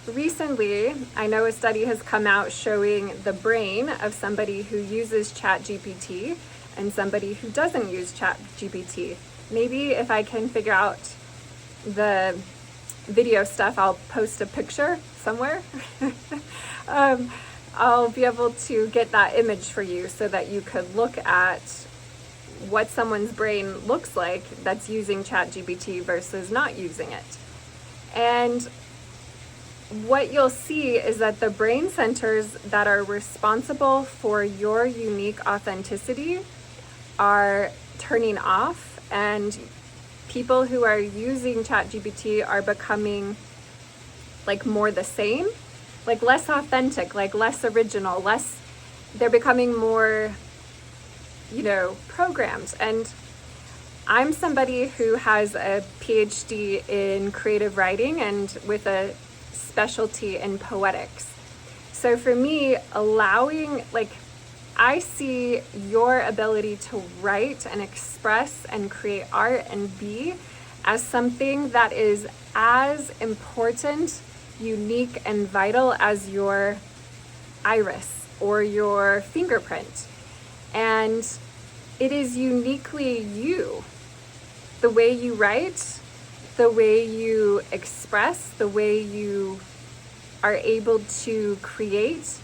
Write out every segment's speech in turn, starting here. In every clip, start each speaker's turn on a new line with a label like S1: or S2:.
S1: recently, I know a study has come out showing the brain of somebody who uses ChatGPT and somebody who doesn't use ChatGPT. Maybe if I can figure out the video stuff, I'll post a picture somewhere. I'll be able to get that image for you so that you could look at what someone's brain looks like that's using ChatGPT versus not using it. And what you'll see is that the brain centers that are responsible for your unique authenticity are turning off, and people who are using ChatGPT are becoming like more the same, like less authentic, like less original, they're becoming more, programmed. And I'm somebody who has a PhD in creative writing and with a specialty in poetics. So for me, I see your ability to write and express and create art and be as something that is as important, unique, and vital as your iris or your fingerprint. And it is uniquely you. The way you write, the way you express, the way you are able to create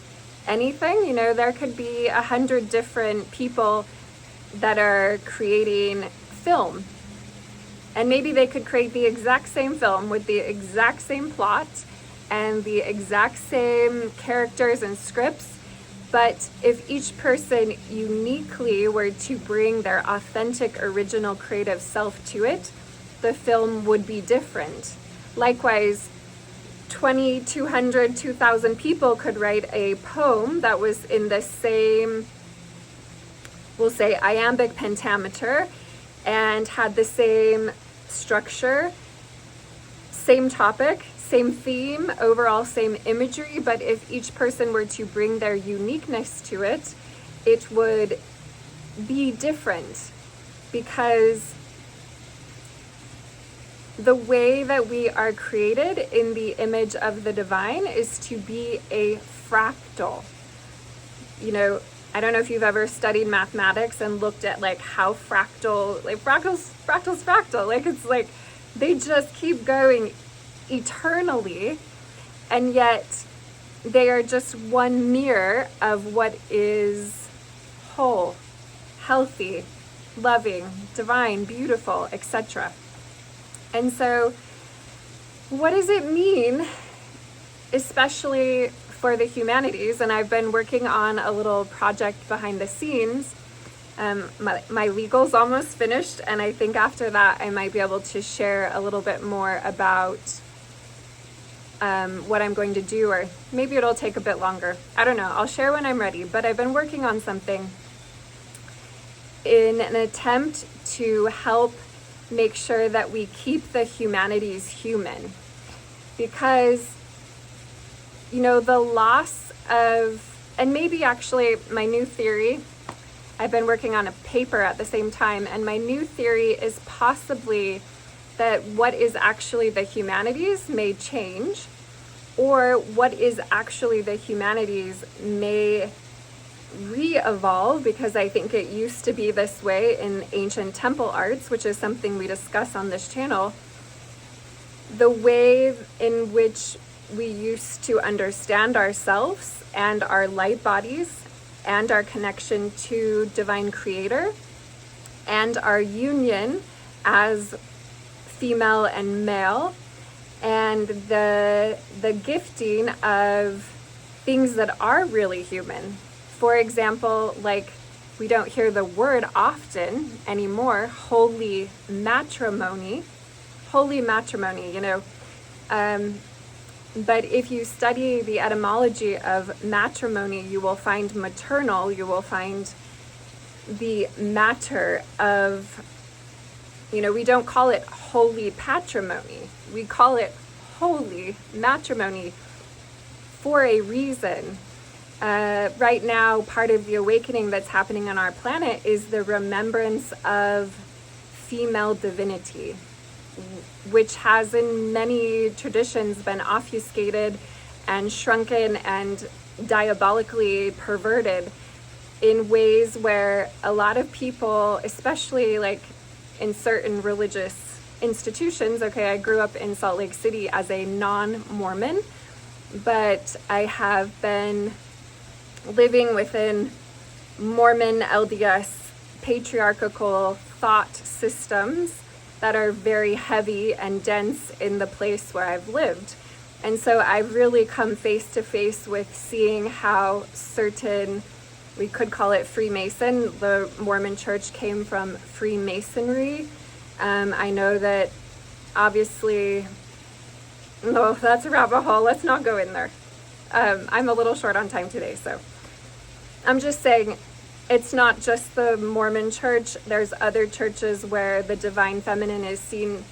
S1: anything. There could be 100 different people that are creating film, and maybe they could create the exact same film with the exact same plot and the exact same characters and scripts. But if each person uniquely were to bring their authentic, original, creative self to it, the film would be different. Likewise, 20, 200, 2,000 people could write a poem that was in the same, we'll say, iambic pentameter and had the same structure, same topic, same theme, overall same imagery. But if each person were to bring their uniqueness to it, it would be different, because the way that we are created in the image of the divine is to be a fractal. I don't know if you've ever studied mathematics and looked at how fractal, fractal. It's like they just keep going eternally, and yet they are just one mirror of what is whole, healthy, loving, divine, beautiful, etc. And so what does it mean, especially for the humanities? And I've been working on a little project behind the scenes. My legal's almost finished, and I think after that I might be able to share a little bit more about what I'm going to do, or maybe it'll take a bit longer. I don't know. I'll share when I'm ready. But I've been working on something in an attempt to help make sure that we keep the humanities human. Because, the loss of, and maybe actually my new theory, I've been working on a paper at the same time, and my new theory is possibly that what is actually the humanities may change, or what is actually the humanities may re-evolve, because I think it used to be this way in ancient temple arts, which is something we discuss on this channel. The way in which we used to understand ourselves and our light bodies and our connection to divine creator and our union as female and male, and the gifting of things that are really human. For example, we don't hear the word often anymore, holy matrimony, but if you study the etymology of matrimony, you will find maternal, you will find the matter of, we don't call it holy patrimony. We call it holy matrimony for a reason. Right now, part of the awakening that's happening on our planet is the remembrance of female divinity. which has in many traditions been obfuscated and shrunken and diabolically perverted in ways where a lot of people, especially like in certain religious institutions, okay, I grew up in Salt Lake City as a non-Mormon, but I have been living within Mormon LDS patriarchal thought systems that are very heavy and dense in the place where I've lived. And so I've really come face to face with seeing how certain, we could call it Freemason, the Mormon church came from Freemasonry. I know that obviously, no, that's a rabbit hole, let's not go in there. I'm a little short on time today, so I'm just saying, it's not just the Mormon church. There's other churches where the divine feminine is seen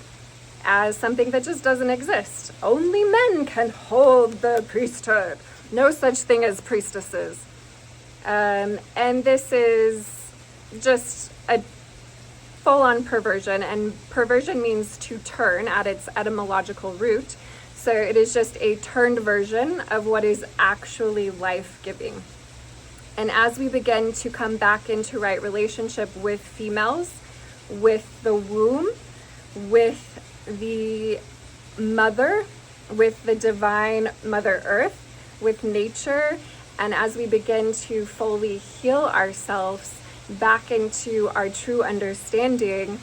S1: as something that just doesn't exist. Only men can hold the priesthood. No such thing as priestesses. And this is just a full-on perversion, and perversion means to turn at its etymological root. So it is just a turned version of what is actually life-giving. And as we begin to come back into right relationship with females, with the womb, with the mother, with the divine Mother Earth, with nature, and as we begin to fully heal ourselves back into our true understanding,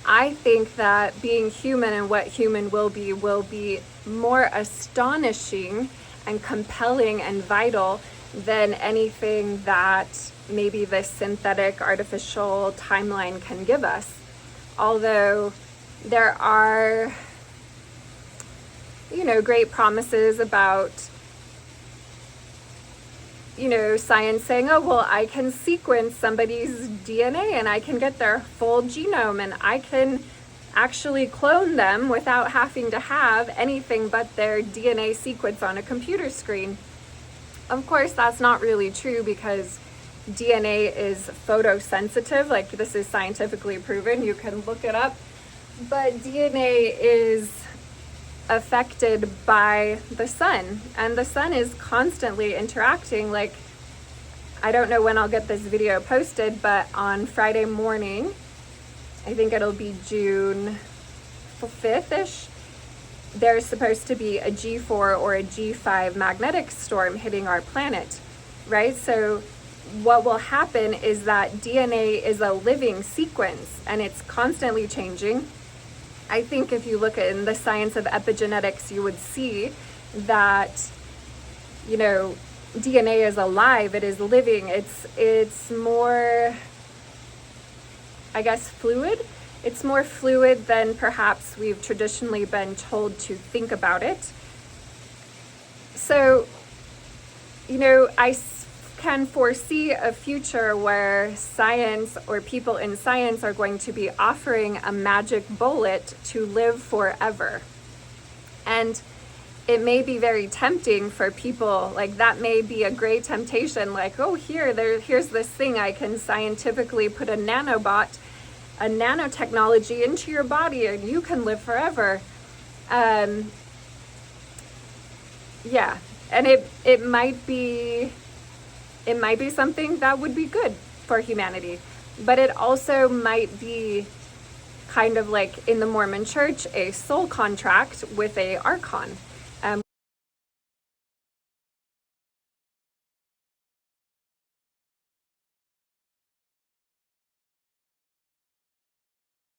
S1: I think that being human and what human will be more astonishing and compelling and vital than anything that maybe this synthetic artificial timeline can give us. Although there are, great promises about, science saying, oh, well, I can sequence somebody's DNA and I can get their full genome and I can actually clone them without having to have anything but their DNA sequence on a computer screen. Of course, that's not really true because DNA is photosensitive. Like, this is scientifically proven. You can look it up. But DNA is affected by the sun, and the sun is constantly interacting. Like, I don't know when I'll get this video posted, but on Friday morning, I think it'll be June 5th-ish, there's supposed to be a G4 or a G5 magnetic storm hitting our planet, right? So what will happen is that DNA is a living sequence and it's constantly changing. I think if you look in the science of epigenetics, you would see that, DNA is alive, it is living, it's more, I guess, fluid. It's more fluid than perhaps we've traditionally been told to think about it. So, I can foresee a future where science or people in science are going to be offering a magic bullet to live forever. And it may be very tempting for people, like that may be a great temptation, like, oh, here's this thing, I can scientifically put a nanotechnology into your body and you can live forever. Yeah, and it might be something that would be good for humanity, but it also might be kind of like in the Mormon church, a soul contract with a archon.